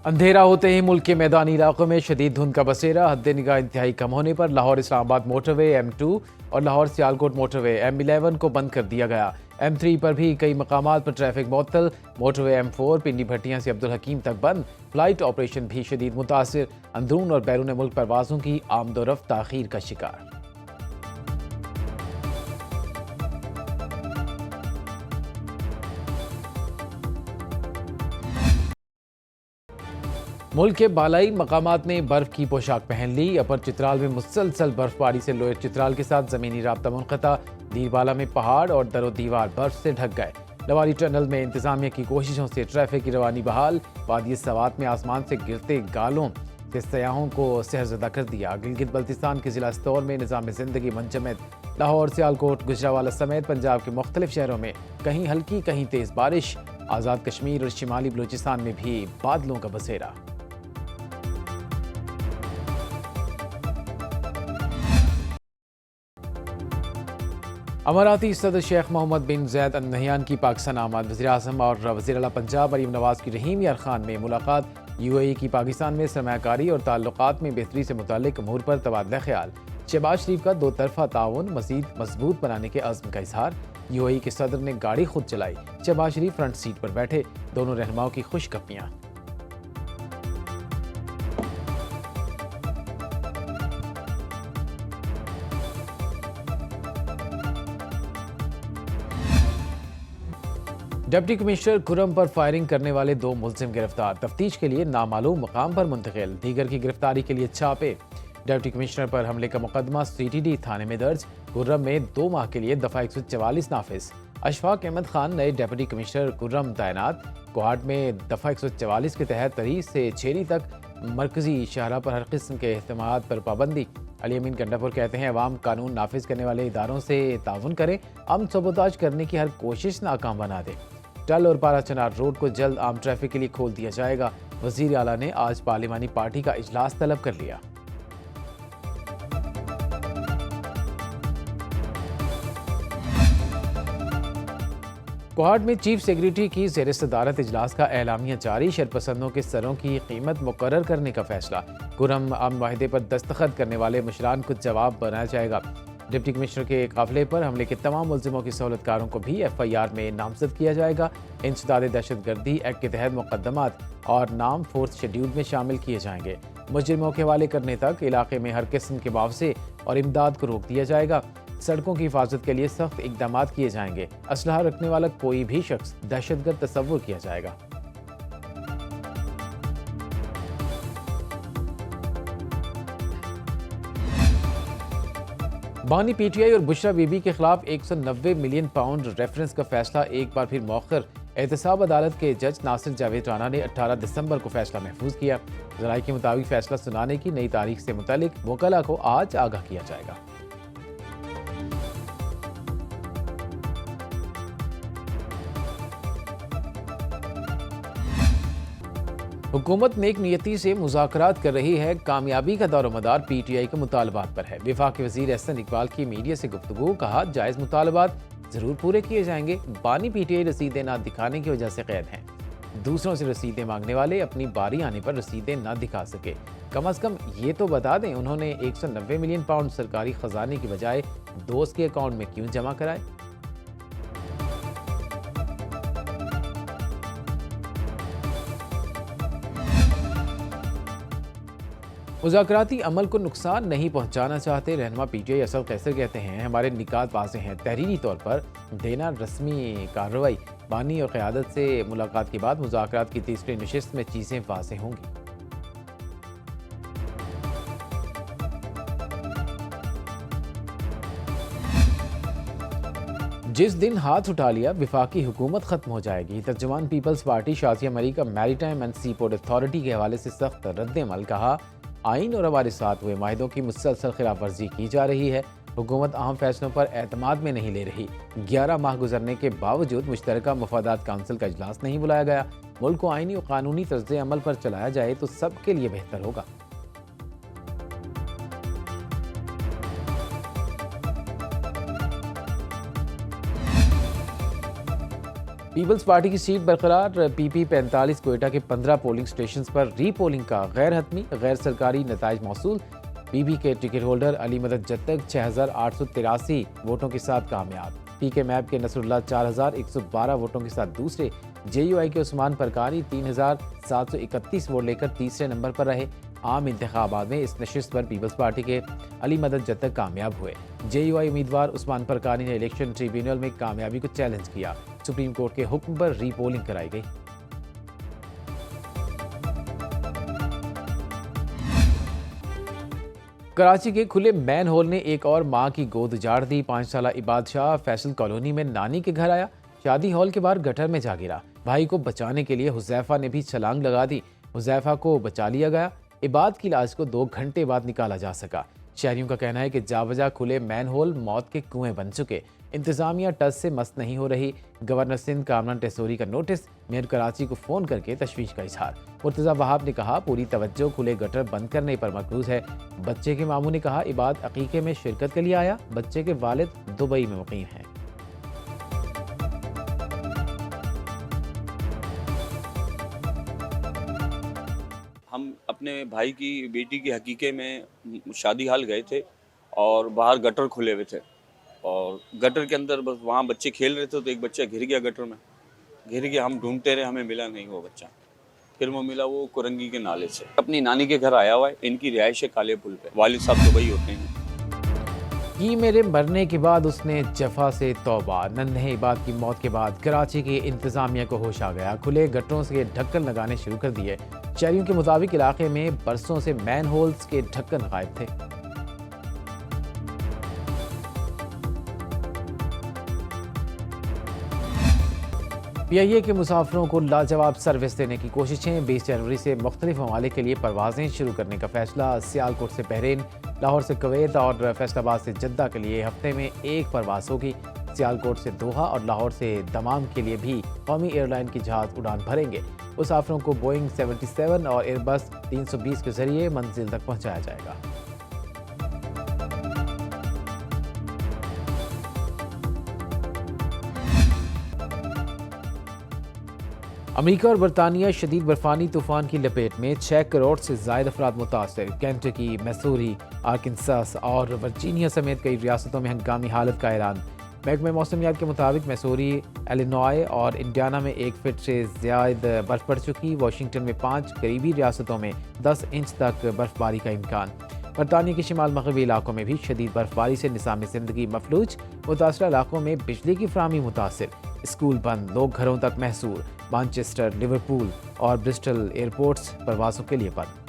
अंधेरा होते ही मुल्क के मैदानी इलाकों में शदीद धुंध का बसेरा। हद निगाह इंतहाई कम होने पर लाहौर इस्लामाबाद मोटरवे M2 और लाहौर सियालकोट मोटरवे M11 को बंद कर दिया गया। M3 पर भी कई मकामात पर ट्रैफिक मुअत्तल। मोटरवे M4 पिंडी भट्टियां से अब्दुल हकीम तक बंद। फ्लाइट ऑपरेशन भी शदीद मुतासिर। अंदरून और बैरून मुल्क परवाजों की आमदोरफ्त ताखीर का शिकार। मुल्क के बालाई मकामात ने बर्फ की पोशाक पहन ली। अपर चित्राल में मुसलसल बर्फबारी से लोअर चित्राल के साथ जमीनी राब्ता मुनक़ता। दीरबाला में पहाड़ और दरो दीवार बर्फ से ढक गए। लवारी टनल में इंतजामिया की कोशिशों से ट्रैफिक की रवानी बहाल। वादी सवात में आसमान से गिरते गालों से सयाहों को सहरज़दा कर दिया। गिलगित बल्तिस्तान के जिला स्तौर में निज़ाम ज़िंदगी मुंजमद। लाहौर सियालकोट गुजरावाला समेत पंजाब के मुख्तलिफ शहरों में कहीं हल्की कहीं तेज़ बारिश। आज़ाद कश्मीर और शिमाली बलूचिस्तान में भी बादलों का बसेरा। अमाराती सदर शेख मोहम्मद बिन जैद अल नहयान की पाकिस्तान आमद। वज़ीर आज़म और वज़ीर आला पंजाब मरीम नवाज की रहीम यार खान में मुलाकात। UAE की पाकिस्तान में सरमायाकारी और ताल्लुकात में बेहतरी से मुताल्लिक अमूर पर तबादला ख्याल। शहबाज शरीफ का दो तरफा ताउन मज़ीद मजबूत बनाने के अज़्म का इजहार। UAE के सदर ने गाड़ी खुद चलाई। शहबाज शरीफ फ्रंट सीट पर बैठे। दोनों रहनुमाओं की खुशखबरियाँ। डिप्टी कमिश्नर खुर्रम पर फायरिंग करने वाले 2 मुल्जिम गिरफ्तार। तफ्तीश के लिए नामालूम मकाम पर मुंतकिल। दीगर की गिरफ्तारी के लिए छापे। डिप्टी कमिश्नर पर हमले का मुकदमा CTD थाने में दर्ज। खुर्रम में 2 माह के लिए दफ़ा 144 नाफिज। अशफाक अहमद खान नए डिप्टी कमिश्नर खुर्रम तैनात। कोहाट में दफ़ा 144 के तहत 3 से 6 तक मरकजी शहरा पर हर किस्म के अहतमाद पर पाबंदी। अली अमीन गंडापुर कहते हैं अवाम कानून नाफिज करने वाले इदारों से ताउन करें। अमन सबोताज करने की हर कोशिश नाकाम बना दे। टल और पारा चनार रोड को जल्द आम ट्रैफिक के लिए खोल दिया जाएगा। वज़ीर आला ने आज पार्लिमानी पार्टी का इजलास तलब कर लिया। कोहाट में चीफ सेक्रेटरी की ज़ेर सदारत इजलास का एलामिया जारी। शरपसंदों के सरों की कीमत मुकर्रर करने का फैसला। खुर्रम अमन माहिदे पर दस्तखत करने वाले मुशरान को जवाब बनाया जाएगा। डिप्टी कमिश्नर के काफिले पर हमले के तमाम मुल्जिमों की सहूलतकारों को भी FIR में नामजद किया जाएगा। इंसदाद दहशतगर्दी एक्ट के तहत मुकदमात और नाम 4th शेड्यूल में शामिल किए जाएंगे। मुजरिमों के हवाले करने तक इलाके में हर किस्म के मुआवजे और इमदाद को रोक दिया जाएगा। सड़कों की हिफाजत के लिए सख्त इकदाम किए जाएंगे। असलहा रखने वाला कोई भी शख्स दहशतगर्द तस्वुर किया जाएगा। बानी PTI और बुशरा बीबी के खिलाफ 190 मिलियन पाउंड रेफरेंस का फैसला एक बार फिर मौखर। एहतसाब अदालत के जज नासिर जावेद राना ने 18 दिसंबर को फैसला महफूज किया। ज़राई के मुताबिक फैसला सुनाने की नई तारीख से मुतालिक वकला को आज आगाह किया जाएगा। हुकूमत नेक नियति से मुज़ाकरात कर रही है। कामयाबी का दारोमदार PTI के मुतालबात पर है। वफाकी वज़ीर एहसन इकबाल की मीडिया से गुफ्तगू। कहा जायज़ मुतालबात ज़रूर पूरे किए जाएंगे। बानी PTI रसीदें न दिखाने की वजह से कैद हैं। दूसरों से रसीदें मांगने वाले अपनी बारी आने पर रसीदें न दिखा सके। कम से कम ये तो बता दें उन्होंने 190 मिलियन पाउंड सरकारी खजाने की बजाय दोस्त के अकाउंट में क्यों जमा कराए। मुज़ाकराती अमल को नुकसान नहीं पहुंचाना चाहते। रहनुमा PTI असद कैसर कहते हैं हमारे निकात वाज़ेह हैं। तहरीरी तौर पर देना रस्मी कार्रवाई। बानी और क़यादत से मुलाकात के बाद मुज़ाकरात की तीसरी नशिस्त में चीज़ें वाज़ेह होंगी। जिस दिन हाथ उठा लिया विफाकी हुकूमत खत्म हो जाएगी। तर्जुमान पीपल्स पार्टी शाज़िया मरी का maritime and sea port authority के हवाले से सख्त रद्द-ए-अमल। कहा आइन और हमारे साथ हुए माहिदों की मुसलसल खिलाफ वर्जी की जा रही है। हुकूमत अहम फैसलों पर एतमाद में नहीं ले रही। 11 माह गुजरने के बावजूद मुश्तरका मफादात काउंसिल का इजलास नहीं बुलाया गया। मुल्क को आइनी और कानूनी तर्ज अमल पर चलाया जाए तो सबके लिए बेहतर होगा। पीपल्स पार्टी की सीट बरकरार। पीपी 45 क्वेटा के 15 पोलिंग स्टेशन पर रीपोलिंग का गैर हतमी गैर सरकारी नताइज मौसूल। पीपी के टिकट होल्डर अली मदद जत्तक 6,883 वोटों के साथ कामयाब। पीके मैप के नसरुल्लाह 4,112 वोटों के साथ दूसरे। जेयूआई के उस्मान परकारी 3,731 वोट लेकर तीसरे नंबर पर रहे। आम इंतखाबात में इस नशिस्त पर पीपल्स पार्टी के अली मदद जत्तक कामयाब हुए। जेयूआई उम्मीदवार उस्मान परकारी ने इलेक्शन ट्रिब्यूनल में कामयाबी को चैलेंज किया। सुप्रीम कोर्ट के हुक्म पर रीपोलिंग कराई गई। कराची के खुले मैन होल ने एक और मां की गोद उजाड़ दी। 5 साला इबाद शाह फैसल कॉलोनी में नानी के घर आया, शादी हॉल के बाहर गटर में जा गिरा। भाई को बचाने के लिए हुजैफा ने भी छलांग लगा दी। हुजैफा को बचा लिया गया। इबाद की लाश को 2 घंटे बाद निकाला जा सका। शहरियों का कहना है कि जावजा खुले मैन होल मौत के कुएं बन चुके। इंतजामिया टस से मस्त नहीं हो रही। गवर्नर सिंध कामरान टेसोरी का नोटिस। मेयर कराची को फोन करके तशवीश का इजहार। मुर्तजा वहाब ने कहा पूरी तवज्जो खुले गटर बंद करने पर मरकूज है। बच्चे के मामू ने कहा इबाद अकीके में शिरकत के लिए आया। बच्चे के वालिद दुबई में मुकीम हैं। हम अपने भाई की बेटी की हकीके में शादी हाल गए थे और बाहर गटर खुले हुए थे और गटर के अंदर बस वहाँ बच्चे खेल रहे थे तो एक बच्चा गिर गया गटर में। गिर गया, हम ढूंढते रहे, हमें मिला नहीं वो बच्चा। फिर वो मिला वो कुरंगी के नाले से। अपनी नानी के घर आया हुआ है। इनकी रिहाइश है काले पुल पे। वालिद साहब दुबई होते हैं। कि मेरे मरने के बाद उसने जफा से तौबा। नन्हे इबाद की मौत के बाद कराची की इंतजामिया को होश आ गया। खुले गटरों से ढक्कन लगाने शुरू कर दिए। शहरियों के मुताबिक इलाके में बरसों से मैन होल्स के ढक्कन गायब थे। पीआईए के मुसाफिरों को लाजवाब सर्विस देने की कोशिशें। 20 जनवरी से मुख्तलिफ ममालिक के लिए परवाजें शुरू करने का फैसला। सियालकोट से बहरीन, लाहौर से कुवैत और फैसलाबाद से जद्दा के लिए हफ्ते में 1 परवाज होगी। सियालकोट से दोहा और लाहौर से दमाम के लिए भी कौमी एयरलाइन की जहाज उड़ान भरेंगे। मुसाफिरों को बोइंग 77 और एयरबस 320 के जरिए मंजिल तक पहुंचाया जाएगा। अमेरिका और बरतानिया शदीद बर्फानी तूफान की लपेट में। 6 करोड़ से ज़ायद अफराद मुतासर। कैंटकी, मैसूरी, आर्कनसास और वर्जीनिया समेत कई रियासतों में हंगामी हालत का ऐलान। महकमे मौसमियात के मुताबिक मैसूरी, इलिनॉय और इंडियाना में 1 फीट से ज़्यादा बर्फ पड़ चुकी। वाशिंगटन में 5 करीबी रियासतों में 10 इंच तक बर्फबारी का इम्कान। बरतानिया के शिमाल मगरबी इलाकों में भी शदीद बर्फबारी से निज़ाम ज़िंदगी मफलूज। मुतासरा इलाकों में बिजली की फराहमी मुतासर। स्कूल बंद, लोग घरों तक महसूर। मैनचेस्टर, लिवरपूल और ब्रिस्टल एयरपोर्ट्स परवाज़ों के लिए बंद।